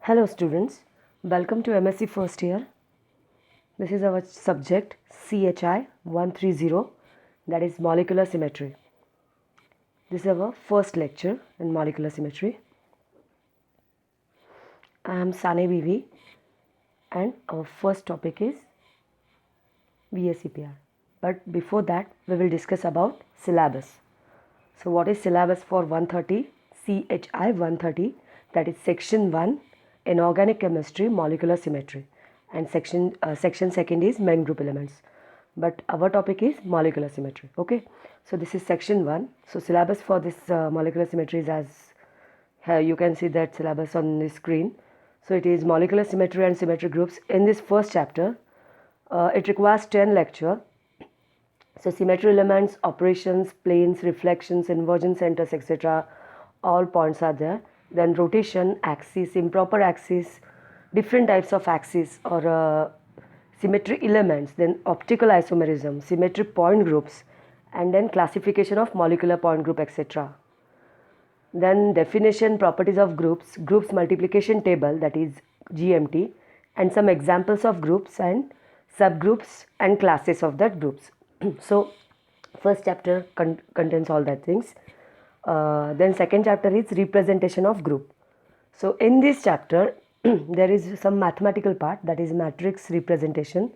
Hello students, welcome to MSc first year. This is our subject CHI 130, that is molecular symmetry. This is our first lecture in molecular symmetry. I am Sane Bibi and our first topic is VSEPR. But before that we will discuss about syllabus. So what is syllabus for 130? CHI 130, that is section 1 inorganic chemistry molecular symmetry, and section second is main group elements, but our topic is molecular symmetry. Okay, so this is section 1. So syllabus for this molecular symmetry is as you can see that syllabus on the screen. So it is molecular symmetry and symmetry groups. In this first chapter it requires 10 lecture. So symmetry elements, operations, planes, reflections, inversion centers, etc. all points are there. Then rotation, axis, improper axis, different types of axis or symmetry elements, then optical isomerism, symmetry point groups, and then classification of molecular point group, etc. Then definition, properties of groups, groups multiplication table, that is GMT, and some examples of groups and subgroups and classes of that groups. So first chapter contains all that things. Then second chapter is representation of group. So in this chapter there is some mathematical part, that is matrix representation,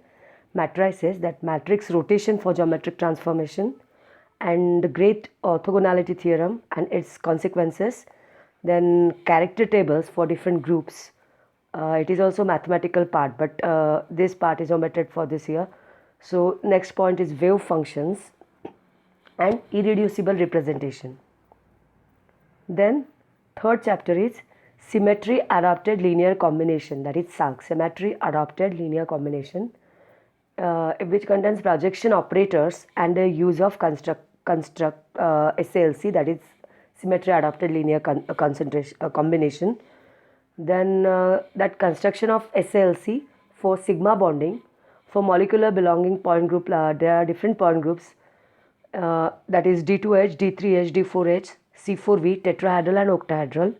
matrices, that matrix rotation for geometric transformation, and the great orthogonality theorem and its consequences. Then character tables for different groups. It is also mathematical part, but this part is omitted for this year. So next point is wave functions and irreducible representation. Then third chapter is symmetry adapted linear combination, that is SALC, symmetry adapted linear combination, which contains projection operators and the use of construct SALC, that is symmetry adapted linear combination. Then that construction of SALC for sigma bonding for molecular belonging point group. There are different point groups, that is D2H, D3H, D4H, C4V, tetrahedral and octahedral.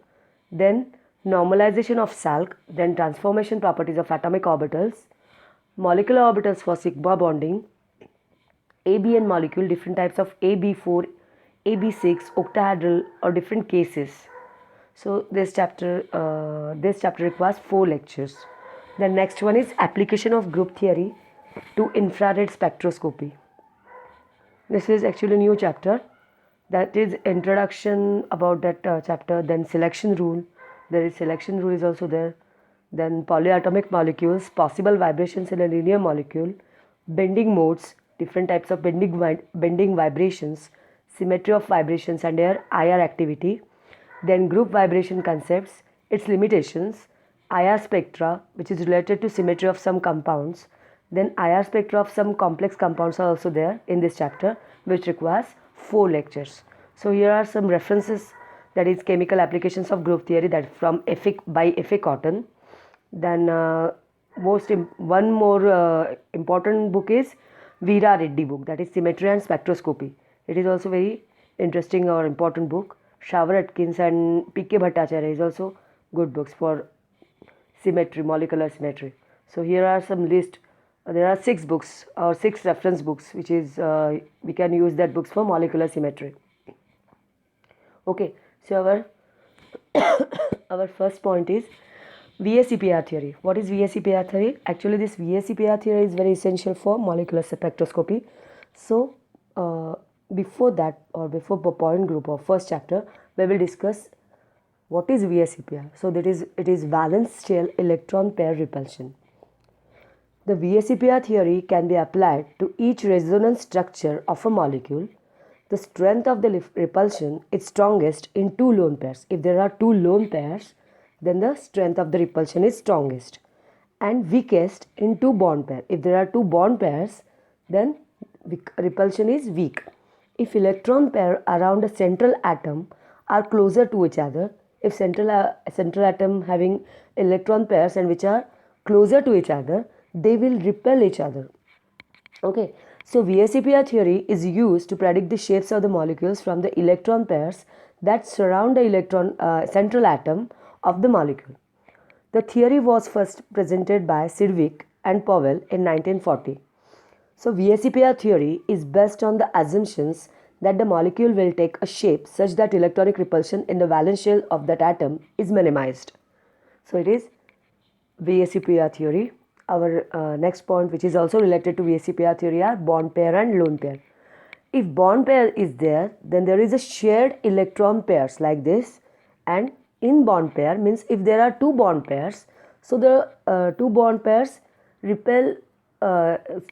Then normalization of SALC, then transformation properties of atomic orbitals, molecular orbitals for sigma bonding, ABN molecule, different types of AB4, AB6, octahedral or different cases. So this chapter requires 4 lectures. The next one is application of group theory to infrared spectroscopy. This is actually a new chapter, that is introduction about that chapter. Then selection rule, there is selection rule is also there. Then polyatomic molecules, possible vibrations in a linear molecule, bending modes, different types of bending vibrations, symmetry of vibrations and their IR activity. Then group vibration concepts, its limitations, IR spectra, which is related to symmetry of some compounds. Then IR spectra of some complex compounds are also there in this chapter, which requires 4 lectures. So here are some references, that is chemical applications of group theory, that from by F.A. Cotton. Then one more important book is Veera Reddy book, that is symmetry and spectroscopy. It is also very interesting or important book. Shaver Atkins and P.K. Bhattacharya is also good books for symmetry, molecular symmetry. So here are some list. There are 6 books or 6 reference books, which is we can use that books for molecular symmetry. Okay, so our first point is VSEPR theory. What is VSEPR theory? Actually, this VSEPR theory is very essential for molecular spectroscopy. So before that, or before point group or first chapter, we will discuss what is VSEPR. So it is valence shell electron pair repulsion. The VSEPR theory can be applied to each resonance structure of a molecule. The strength of the repulsion is strongest in 2 lone pairs. If there are 2 lone pairs, then the strength of the repulsion is strongest, and weakest in 2 bond pairs. If there are 2 bond pairs, then repulsion is weak. If electron pair around a central atom are closer to each other, if central atom having electron pairs and which are closer to each other, they will repel each other. Okay, so VSEPR theory is used to predict the shapes of the molecules from the electron pairs that surround the central atom of the molecule. The theory was first presented by Sidgwick and Powell in 1940. So VSEPR theory is based on the assumptions that the molecule will take a shape such that electronic repulsion in the valence shell of that atom is minimized. So it is VSEPR theory. Our next point, which is also related to VSEPR theory, are bond pair and lone pair. If bond pair is there, then there is a shared electron pairs like this, and in bond pair means if there are two bond pairs, so the two bond pairs repel,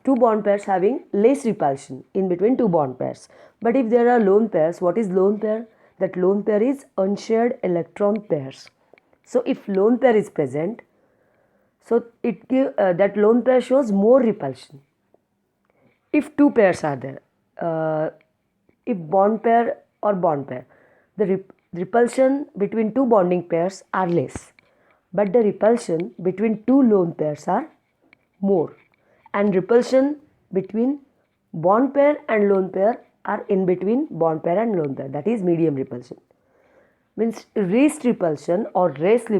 two bond pairs having less repulsion in between two bond pairs. But if there are lone pairs, what is lone pair? That lone pair is unshared electron pairs. So if lone pair is present, so it that lone pair shows more repulsion. If two pairs are there, if bond pair or bond pair, the repulsion between two bonding pairs are less, but the repulsion between two lone pairs are more, and repulsion between bond pair and lone pair are in between bond pair and lone pair, that is medium repulsion. Means least repulsion or less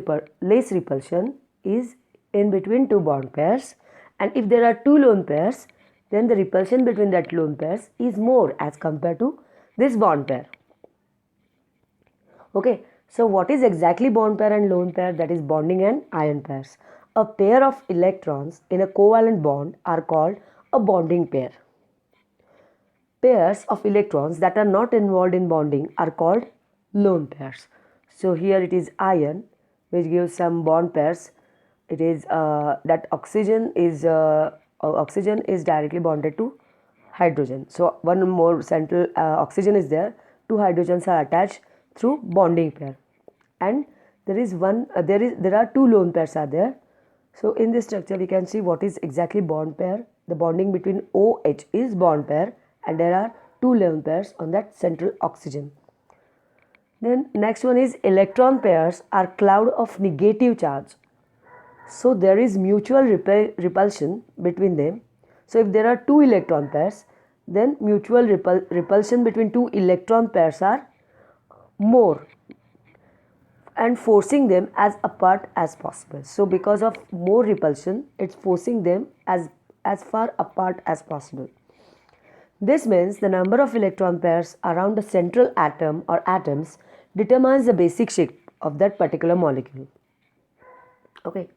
repulsion is in between two bond pairs, and if there are two lone pairs, then the repulsion between that lone pairs is more as compared to this bond pair. Okay, so what is exactly bond pair and lone pair? That is bonding and ion pairs. A pair of electrons in a covalent bond are called a bonding pair. Pairs of electrons that are not involved in bonding are called lone pairs. So here it is ion, which gives some bond pairs. It is that oxygen is directly bonded to hydrogen. So one more central oxygen is there. Two hydrogens are attached through bonding pair, and there is one. There are two lone pairs are there. So in this structure we can see what is exactly bond pair. The bonding between OH is bond pair, and there are two lone pairs on that central oxygen. Then next one is electron pairs are cloud of negative charge. So there is mutual repulsion between them. So if there are two electron pairs, then mutual repulsion between two electron pairs are more, and forcing them as apart as possible. So because of more repulsion, it's forcing them as far apart as possible. This means the number of electron pairs around a central atom or atoms determines the basic shape of that particular molecule. Okay.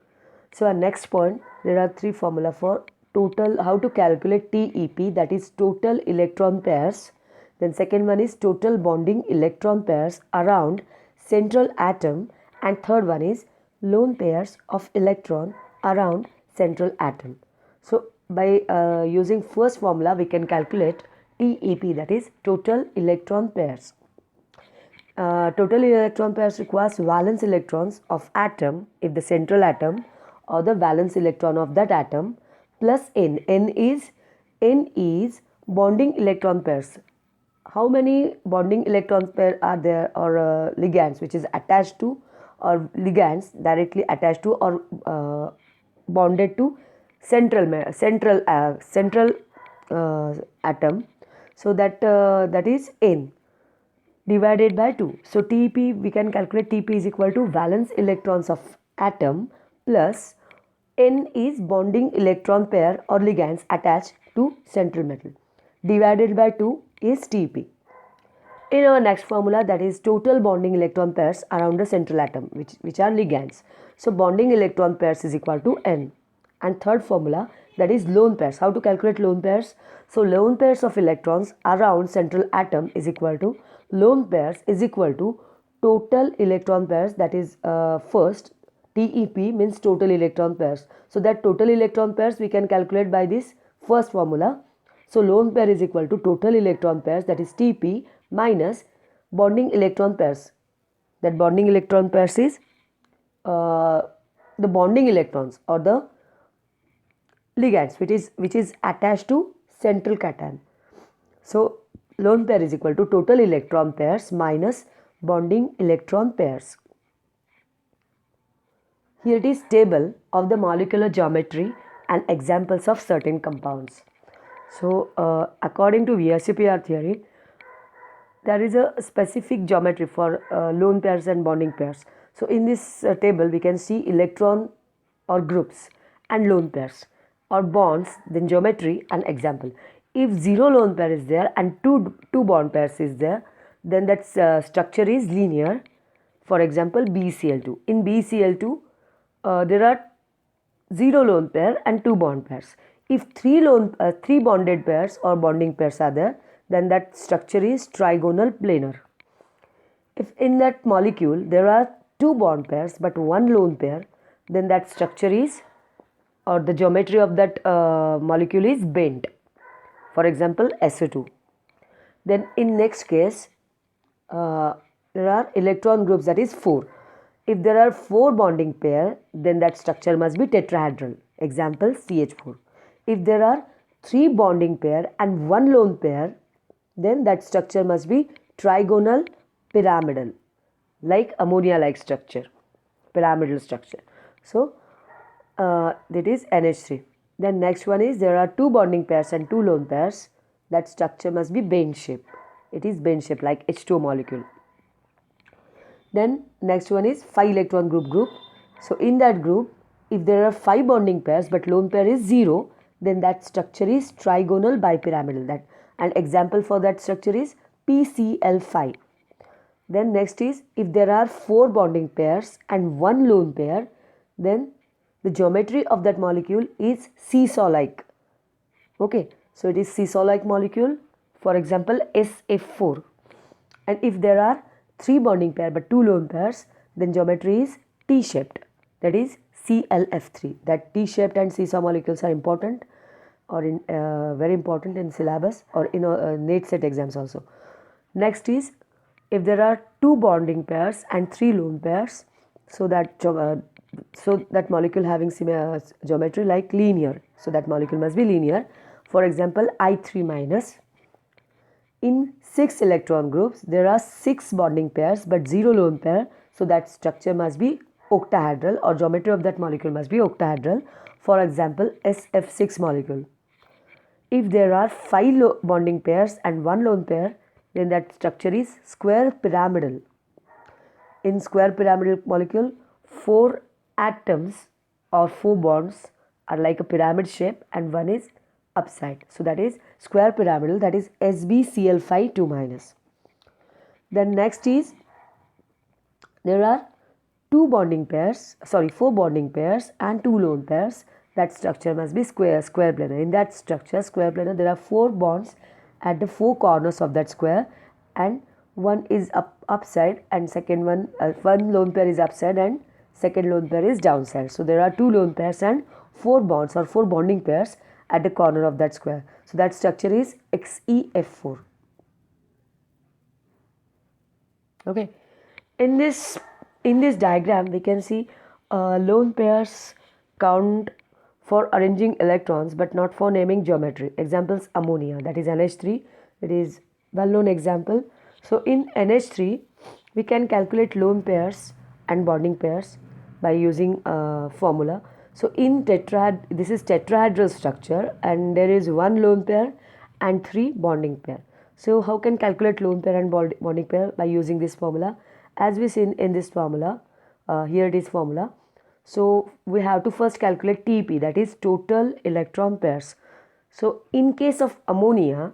So our next point, there are three formula for total, how to calculate TEP, that is total electron pairs. Then second one is total bonding electron pairs around central atom, and third one is lone pairs of electron around central atom. So by using first formula we can calculate TEP, that is total electron pairs. Total electron pairs requires valence electrons of atom if the central atom, or the valence electron of that atom, plus n. N is bonding electron pairs. How many bonding electron pairs are there, or ligands which is attached to, or ligands directly attached to or bonded to central atom. So that is n divided by 2. So TP, we can calculate TP is equal to valence electrons of atom plus n is bonding electron pair or ligands attached to central metal, divided by 2 is TP. In our next formula, that is total bonding electron pairs around the central atom, which are ligands. So bonding electron pairs is equal to n. And third formula, that is lone pairs. How to calculate lone pairs? So lone pairs of electrons around central atom is equal to lone pairs is equal to total electron pairs, that is first TEP means total electron pairs. So that total electron pairs we can calculate by this first formula. So lone pair is equal to total electron pairs, that is TP, minus bonding electron pairs. That bonding electron pairs is the bonding electrons or the ligands which is attached to central cation. So lone pair is equal to total electron pairs minus bonding electron pairs. Here it is table of the molecular geometry and examples of certain compounds. So according to VSEPR theory, there is a specific geometry for lone pairs and bonding pairs. So in this table we can see electron or groups and lone pairs or bonds, then geometry and example. If zero lone pair is there and two bond pairs is there, then that structure is linear. For example, BeCl2. In BeCl2, there are zero lone pair and two bond pairs. If three bonded pairs or bonding pairs are there, then that structure is trigonal planar. If in that molecule there are two bond pairs but one lone pair, then that structure is, or the geometry of that molecule is bent. For example, SO2. Then in next case, there are electron groups, that is 4. If there are 4 bonding pair, then that structure must be tetrahedral. Example, CH4. If there are 3 bonding pair and 1 lone pair, then that structure must be trigonal pyramidal, like ammonia-like structure, pyramidal structure. So that is NH3. Then next one is there are 2 bonding pairs and 2 lone pairs. That structure must be bend shape. It is bend shape like H2O molecule. Then next one is 5 electron group. So in that group, if there are 5 bonding pairs but lone pair is 0, then that structure is trigonal bipyramidal. That and example for that structure is PCl5. Then next is if there are 4 bonding pairs and 1 lone pair, then the geometry of that molecule is seesaw-like. Okay, so it is seesaw-like molecule. For example, SF4. And if there are 3 bonding pair but 2 lone pairs, then geometry is T-shaped. That is ClF3. That T-shaped and seesaw molecules are important, or in very important in syllabus or in NATE set exams also. Next is if there are 2 bonding pairs and 3 lone pairs, so that molecule having similar geometry like linear. So that molecule must be linear. For example, I3 minus. In 6 electron groups, there are 6 bonding pairs but 0 lone pair. So that structure must be octahedral, or geometry of that molecule must be octahedral. For example, SF6 molecule. If there are 5 bonding pairs and 1 lone pair, then that structure is square pyramidal. In square pyramidal molecule, 4 atoms or 4 bonds are like a pyramid shape and one is upside. So that is square pyramidal, that is SbCl5 2 minus. Then next is there are 4 bonding pairs and 2 lone pairs. That structure must be square planar. In that structure, square planar, there are 4 bonds at the 4 corners of that square, and one is upside and second one lone pair is upside and second lone pair is downside. So there are 2 lone pairs and 4 bonds or 4 bonding pairs at the corner of that square. So that structure is XeF4. Okay. In this diagram, we can see lone pairs count for arranging electrons but not for naming geometry. Examples, ammonia, that is NH3. It is well-known example. So in NH3, we can calculate lone pairs and bonding pairs by using formula. So in this is tetrahedral structure and there is 1 lone pair and 3 bonding pair. So how can calculate lone pair and bonding pair? By using this formula. As we see in this formula, here it is formula. So we have to first calculate TP, that is total electron pairs. So in case of ammonia,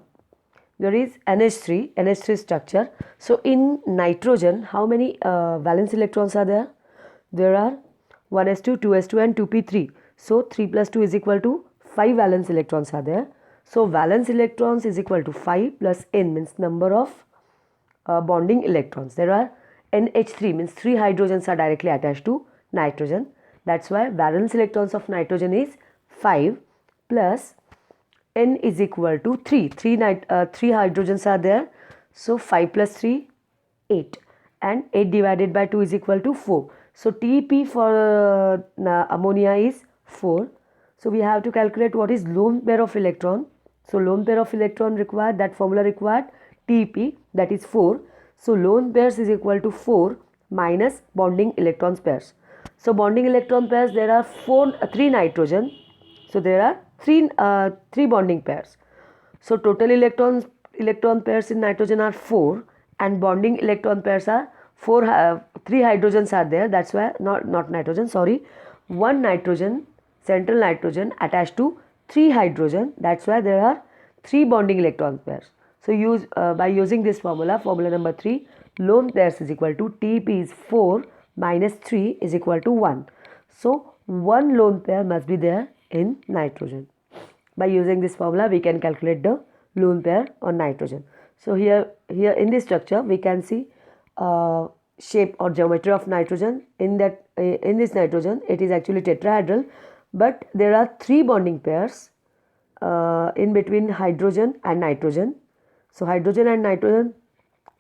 there is NH3 structure. So in nitrogen, how many valence electrons are there? There are 1s2, 2s2 and 2p3. So 3 plus 2 is equal to 5 valence electrons are there. So valence electrons is equal to 5 plus n means number of bonding electrons. There are NH3 means 3 hydrogens are directly attached to nitrogen. That's why valence electrons of nitrogen is 5 plus n is equal to 3. 3 hydrogens are there. So 5 plus 3, 8. And 8 divided by 2 is equal to 4. So Tp for ammonia is 4. So we have to calculate what is lone pair of electron. So lone pair of electron required, that formula required Tp, that is 4. So lone pairs is equal to 4 minus bonding electrons pairs. So bonding electron pairs, there are 3 nitrogen. So there are 3 bonding pairs. So total electron pairs in nitrogen are 4 and bonding electron pairs are three hydrogens are there, that's why not nitrogen, sorry, one nitrogen, central nitrogen attached to three hydrogen, that's why there are three bonding electron pairs. So by using this formula number 3, lone pairs is equal to Tep is 4 minus 3 is equal to 1. So one lone pair must be there in nitrogen. By using this formula we can calculate the lone pair on nitrogen. So here in this structure we can see shape or geometry of nitrogen. In this nitrogen it is actually tetrahedral, but there are three bonding pairs in between hydrogen and nitrogen. So hydrogen and nitrogen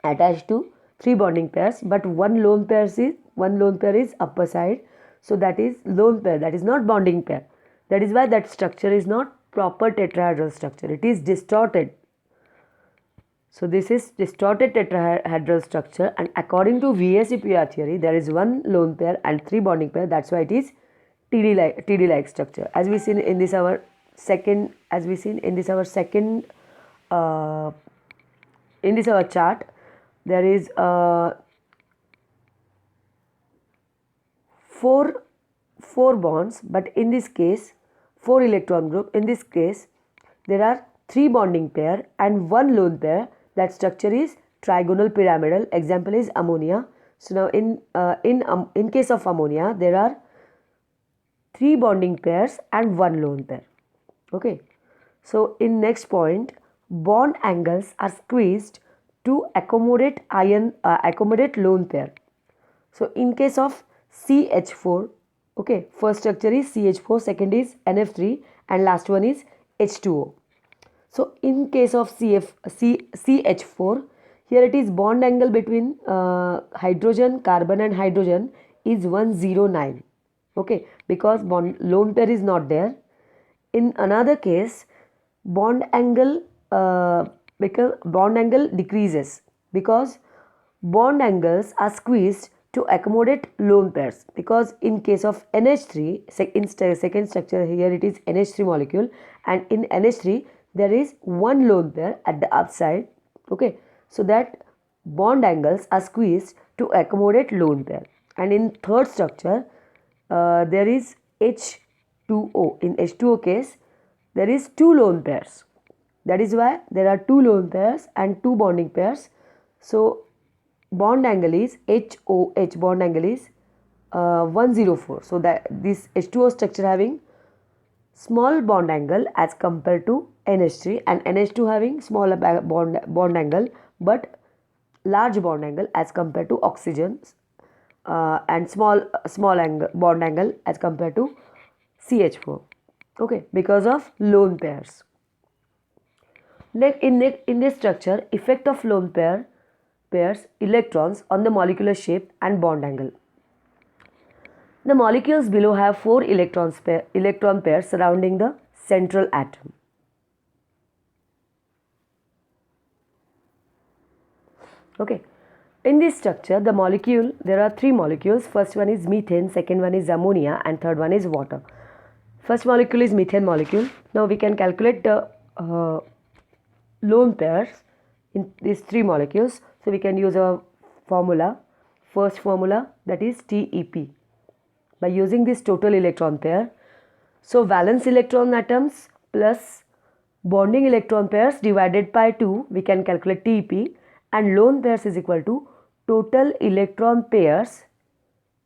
attached to three bonding pairs, but one lone pair is upper side, so that is lone pair, that is not bonding pair. That is why that structure is not proper tetrahedral structure, it is distorted. So this is distorted tetrahedral structure, and according to VSEPR theory there is one lone pair and three bonding pair, that's why it is TD like structure. As we seen in this our second in this our chart, there is four bonds, but in this case 4 electron group. In this case there are 3 bonding pair and 1 lone pair. That structure is trigonal pyramidal. Example is ammonia. So now in case of ammonia there are 3 bonding pairs and 1 lone pair. Okay. So in next point, bond angles are squeezed to accommodate lone pair. So in case of CH4, okay, first structure is CH4, second is NF3 and last one is H2O. So in case of CH4, here it is bond angle between hydrogen, carbon and hydrogen is 109. Okay, because lone pair is not there. In another case, bond angle decreases because bond angles are squeezed to accommodate lone pairs, because in case of NH3, second structure here it is NH3 molecule, and in NH3 there is one lone pair at the upside. Okay, so that bond angles are squeezed to accommodate lone pair. And in third structure there is H2O. In H2O case there is 2 lone pairs. That is why there are 2 lone pairs and 2 bonding pairs. So bond angle is HOH, bond angle is 104. So that this H2O structure having small bond angle as compared to NH3, and NH2 having smaller bond angle but large bond angle as compared to oxygen, and small bond angle as compared to CH4. Okay, because of lone pairs. In this structure, effect of lone pairs electrons on the molecular shape and bond angle. The molecules below have 4 electron pairs surrounding the central atom. Okay, in this structure there are 3 molecules. First one is methane, second one is ammonia and third one is water. First molecule is methane molecule. Now we can calculate the lone pairs in these 3 molecules. So we can use a formula, first formula, that is TEP. By using this total electron pair, so valence electron atoms plus bonding electron pairs divided by 2, we can calculate TEP, and lone pairs is equal to total electron pairs,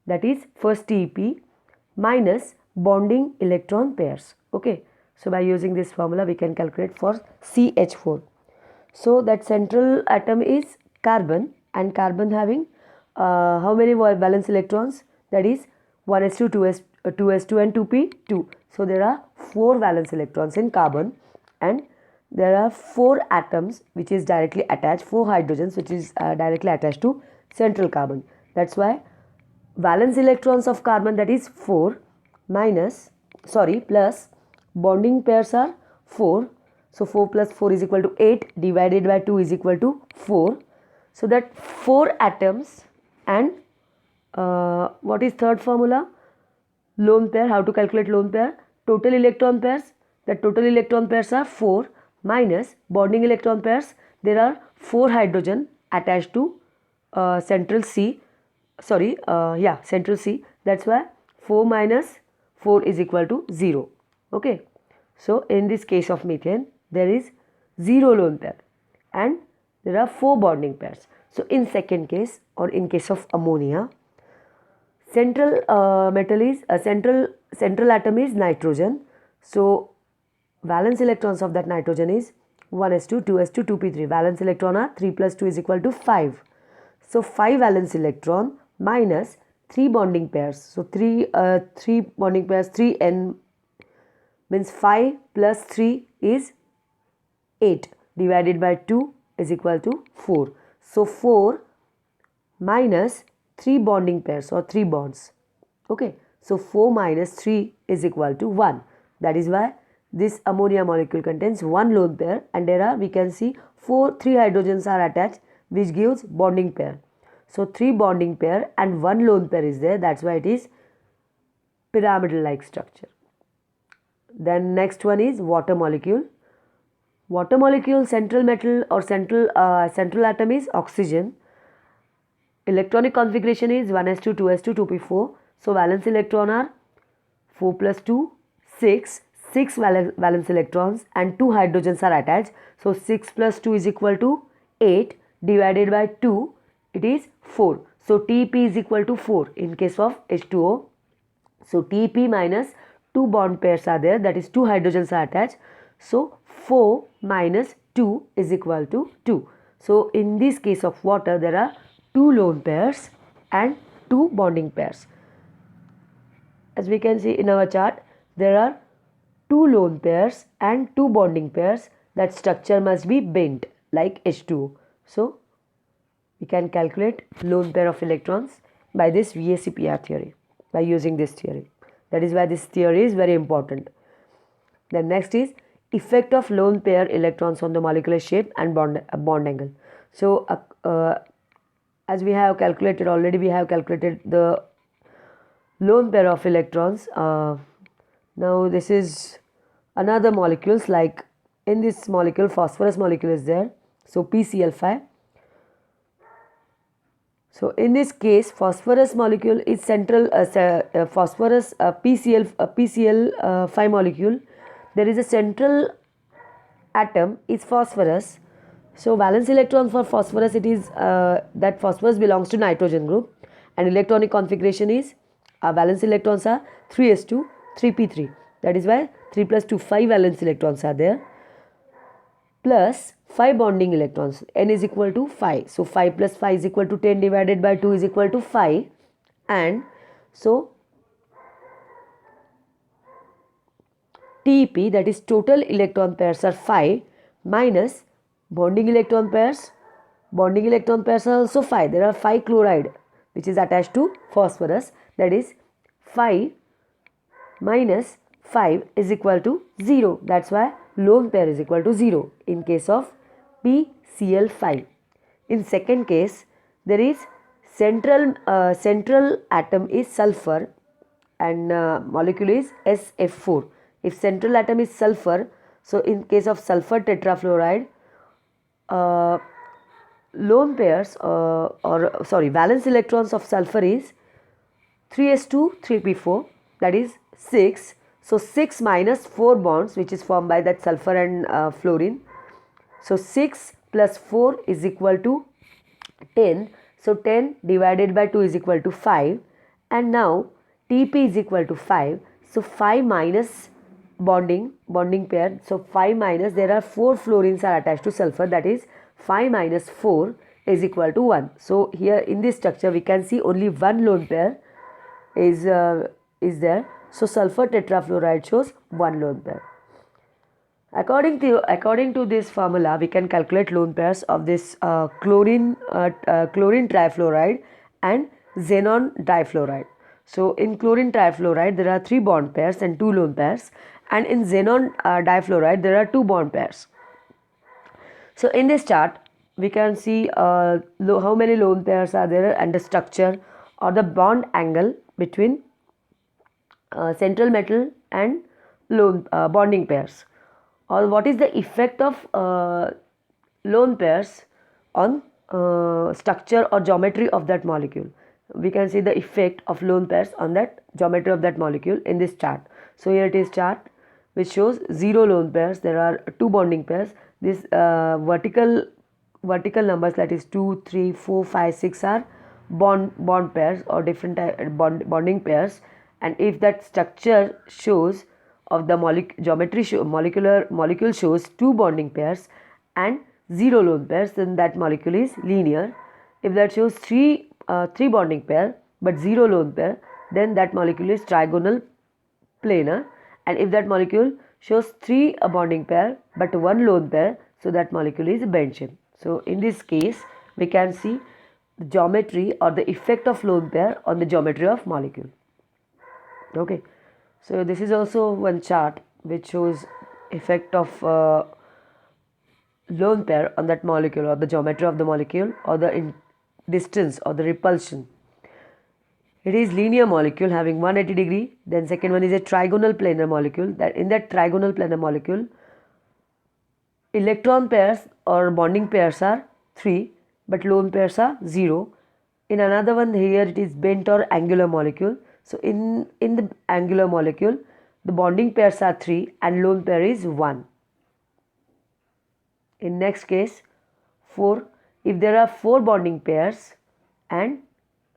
that is first TEP, minus bonding electron pairs. Okay, so by using this formula we can calculate for CH4. So that central atom is carbon, and carbon having how many valence electrons? That is 1s2, 2s2 and 2p2. So there are 4 valence electrons in carbon, and there are 4 atoms which is directly attached, 4 hydrogens which is directly attached to central carbon. That's why valence electrons of carbon, that is 4 plus bonding pairs are 4. So 4 plus 4 is equal to 8, divided by 2 is equal to 4. So that 4 atoms, and what is third formula? Lone pair. How to calculate lone pair? Total electron pairs. The total electron pairs are 4 minus bonding electron pairs. There are 4 hydrogen attached to central C central C. That's why 4 minus 4 is equal to 0. Okay. So in this case of methane, there is 0 lone pair and there are 4 bonding pairs. So in second case, or in case of ammonia, central central atom is nitrogen. So valence electrons of that nitrogen is 1s2, 2s2, 2p3. Valence electron are 3 plus 2 is equal to 5. So 5 valence electron minus 3 bonding pairs. So 3 bonding pairs, 3n means 5 plus 3 is 8 divided by 2 is equal to 4. So 4 minus 3 bonding pairs or 3 bonds. Okay. So 4 minus 3 is equal to 1. That is why this ammonia molecule contains 1 lone pair, and there are, we can see 3 hydrogens are attached, which gives bonding pair. So 3 bonding pair and 1 lone pair is there. That's why it is pyramidal like structure. Then next one is water molecule. Water molecule central metal or central atom is oxygen. Electronic configuration is 1s2, 2s2, 2p4. So valence electron are 4 plus 2, 6. 6 valence electrons and 2 hydrogens are attached. So 6 plus 2 is equal to 8 divided by 2, it is 4. So Tp is equal to 4 in case of H2O. So Tp minus 2 bond pairs are there, that is 2 hydrogens are attached. So 4 minus 2 is equal to 2. So in this case of water, there are 2 lone pairs and 2 bonding pairs. As we can see in our chart, there are 2 lone pairs and 2 bonding pairs. That structure must be bent like H2O. So we can calculate lone pair of electrons by this VACPR theory, by using this theory. That is why this theory is very important. Then next is effect of lone pair electrons on the molecular shape and bond angle. So as we have calculated already, we have calculated the lone pair of electrons. Now this is another molecules, like in this molecule phosphorus molecule is there. So PCl5. So in this case phosphorus molecule is central phosphorus PCl5 molecule. There is a central atom is phosphorus. So valence electron for phosphorus, it is that phosphorus belongs to nitrogen group, and electronic configuration is valence electrons are 3s2, 3p3. That is why 3 plus 2, 5 valence electrons are there, plus 5 bonding electrons. N is equal to 5. So 5 plus 5 is equal to 10 divided by 2 is equal to 5. And so Tp, that is total electron pairs, are 5 minus bonding electron pairs. Bonding electron pairs are also 5. There are 5 chloride which is attached to phosphorus. That is 5 minus 5 is equal to 0. That's why lone pair is equal to 0 in case of PCl5. In second case, there is central atom is sulfur and molecule is SF4. If central atom is sulfur, so in case of sulfur tetrafluoride, lone pairs valence electrons of sulfur is 3s2, 3p4, that is 6. So 6 minus 4 bonds which is formed by that sulfur and fluorine. So 6 plus 4 is equal to 10. So 10 divided by 2 is equal to 5. And now Tp is equal to 5. So 5 minus bonding pair. So 5 minus, there are 4 fluorines are attached to sulfur, that is 5 minus 4 is equal to 1. So here in this structure we can see only one lone pair is there. So sulfur tetrafluoride shows one lone pair. According to this formula, we can calculate lone pairs of this chlorine trifluoride and xenon difluoride. So in chlorine trifluoride there are 3 bond pairs and 2 lone pairs, and in xenon difluoride there are 2 bond pairs. So in this chart we can see how many lone pairs are there and the structure or the bond angle between central metal and lone bonding pairs, or what is the effect of lone pairs on structure or geometry of that molecule. we can see the effect of lone pairs on that geometry of that molecule in this chart. So here it is chart which shows 0 lone pairs. There are 2 bonding pairs. This vertical numbers, that is 2, 3, 4, 5, 6 are bond pairs or different bonding pairs. And if that structure shows of the molecule shows 2 bonding pairs and 0 lone pairs, then that molecule is linear. If that shows 3 bonding pair but 0 lone pair, then that molecule is trigonal planar. And if that molecule shows 3 bonding pair but 1 lone pair, so that molecule is bend shape. So in this case we can see the geometry or the effect of lone pair on the geometry of molecule. Okay, so this is also one chart which shows effect of lone pair on that molecule or the geometry of the molecule or the distance or the repulsion. It is linear molecule having 180 degree. Then second one is a trigonal planar molecule. That in that trigonal planar molecule, electron pairs or bonding pairs are 3 but lone pairs are 0. In another one here it is bent or angular molecule. So in the angular molecule, the bonding pairs are 3 and lone pair is 1. In next case 4, if there are 4 bonding pairs and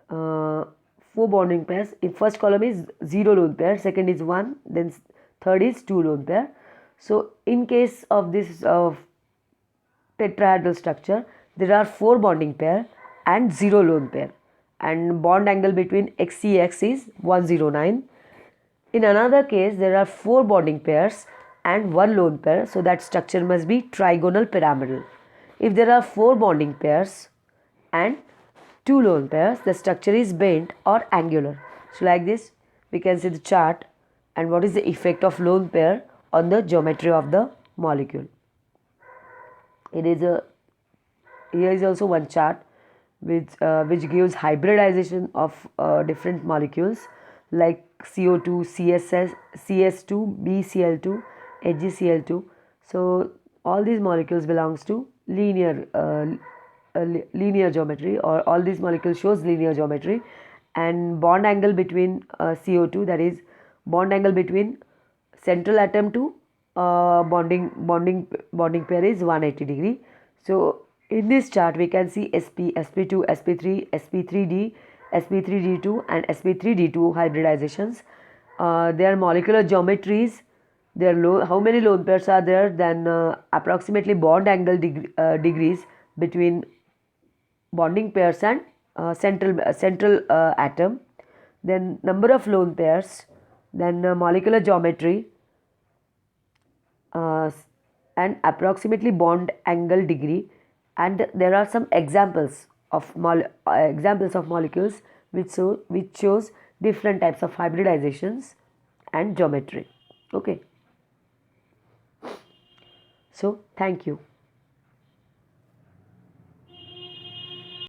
4 bonding pairs, in first column is 0 lone pair, second is 1, then third is 2 lone pair. So in case of this tetrahedral structure, there are 4 bonding pair and 0 lone pair, and bond angle between XCX is 109. In another case there are 4 bonding pairs and 1 lone pair, so that structure must be trigonal pyramidal. If there are 4 bonding pairs and 2 lone pairs, the structure is bent or angular. So like this we can see the chart and what is the effect of lone pair on the geometry of the molecule. Here is also one chart which gives hybridization of different molecules like CO2, CS2, BCl2, HgCl2. So all these molecules belongs to linear geometry, or all these molecules shows linear geometry. And bond angle between CO2, that is bond angle between central atom to bonding pair is 180 degree. So in this chart we can see sp, sp2, sp3, sp3d, sp3d2 and sp3d2 hybridizations. Their molecular geometries, how many lone pairs are there, then approximately bond angle degrees between bonding pairs and central atom, then number of lone pairs, then molecular geometry, and approximately bond angle degree. And there are some examples of molecules which shows different types of hybridizations and geometry. Okay, so thank you.